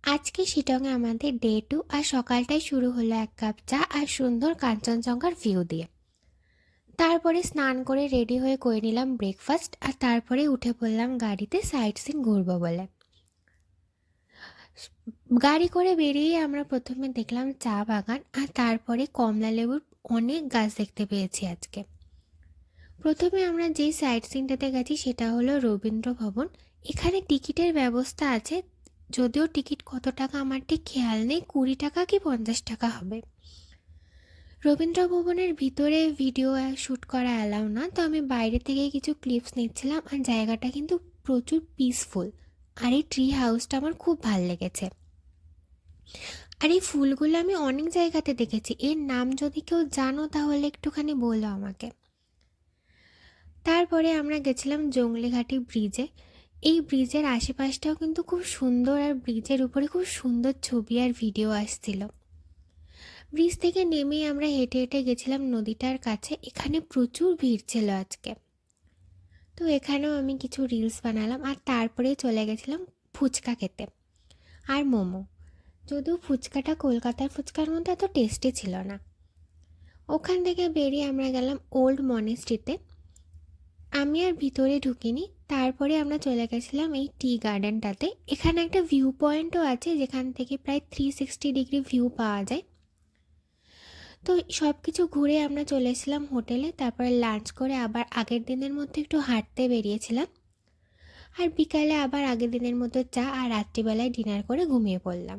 আজকে শিলংয়ে আমাদের ডে 2 আর সকালটাই শুরু হলো এক কাপ চা আর সুন্দর কাঞ্চনজঙ্ঘার ভিউ দিয়ে। তারপরে স্নান করে রেডি হয়ে করে নিলাম ব্রেকফাস্ট আর তারপরে উঠে পড়লাম গাড়িতে সাইট সিন ঘুরবো বলে। গাড়ি করে বেরিয়ে আমরা প্রথমে দেখলাম চা বাগান আর তারপরে কমলা লেবুর অনেক গাছ দেখতে পেয়েছি আজকে। প্রথমে আমরা যেই সাইট সিনটাতে গেছি সেটা হলো রবীন্দ্র ভবন। এখানে টিকিটের ব্যবস্থা আছে, যদিও টিকিট কত টাকা আমার ঠিক খেয়াল নেই, 20 টাকা কি 50 টাকা হবে। রবীন্দ্র ভবনের ভিতরে ভিডিও শ্যুট করা অ্যালাউ না, তো আমি বাইরে থেকে কিছু ক্লিপস নিচ্ছিলাম। আর জায়গাটা কিন্তু প্রচুর পিসফুল, আর এই ট্রি হাউসটা আমার খুব ভাল লেগেছে। আর এই ফুলগুলো আমি অনেক জায়গাতে দেখেছি, এর নাম যদি কেউ জানো তাহলে একটুখানি বলো আমাকে। তারপরে আমরা গেছিলাম জংলিঘাটি ব্রিজে। এই ব্রিজের আশেপাশটাও কিন্তু খুব সুন্দর, আর ব্রিজের উপরে খুব সুন্দর ছবি আর ভিডিও আসছিল। ব্রিজ থেকে নেমেই আমরা হেঁটে হেঁটে গেছিলাম নদীটার কাছে। এখানে প্রচুর ভিড় ছিল আজকে, তো এখানেও আমি কিছু রিলস বানালাম। আর তারপরে চলে গেছিলাম ফুচকা খেতে আর মোমো। যদিও ফুচকাটা কলকাতার ফুচকার মধ্যে এত টেস্টি ছিল না। ওখান থেকে বেরিয়ে আমরা গেলাম ওল্ড মনেস্ট্রিতে। আমি আর ভিতরে ঢুকিনি। তারপরে আমরা চলে গেছিলাম এই টি গার্ডেনটাতে। এখানে একটা ভিউ পয়েন্টও আছে যেখান থেকে প্রায় 360 ডিগ্রি ভিউ পাওয়া যায়। তো সব কিছু ঘুরে আমরা চলে এসেছিলাম হোটেলে। তারপরে লাঞ্চ করে আবার আগের দিনের মধ্যে একটু হাঁটতে বেরিয়েছিলাম। আর বিকালে আবার আগের দিনের মতো চা আর রাত্রিবেলায় ডিনার করে ঘুমিয়ে পড়লাম।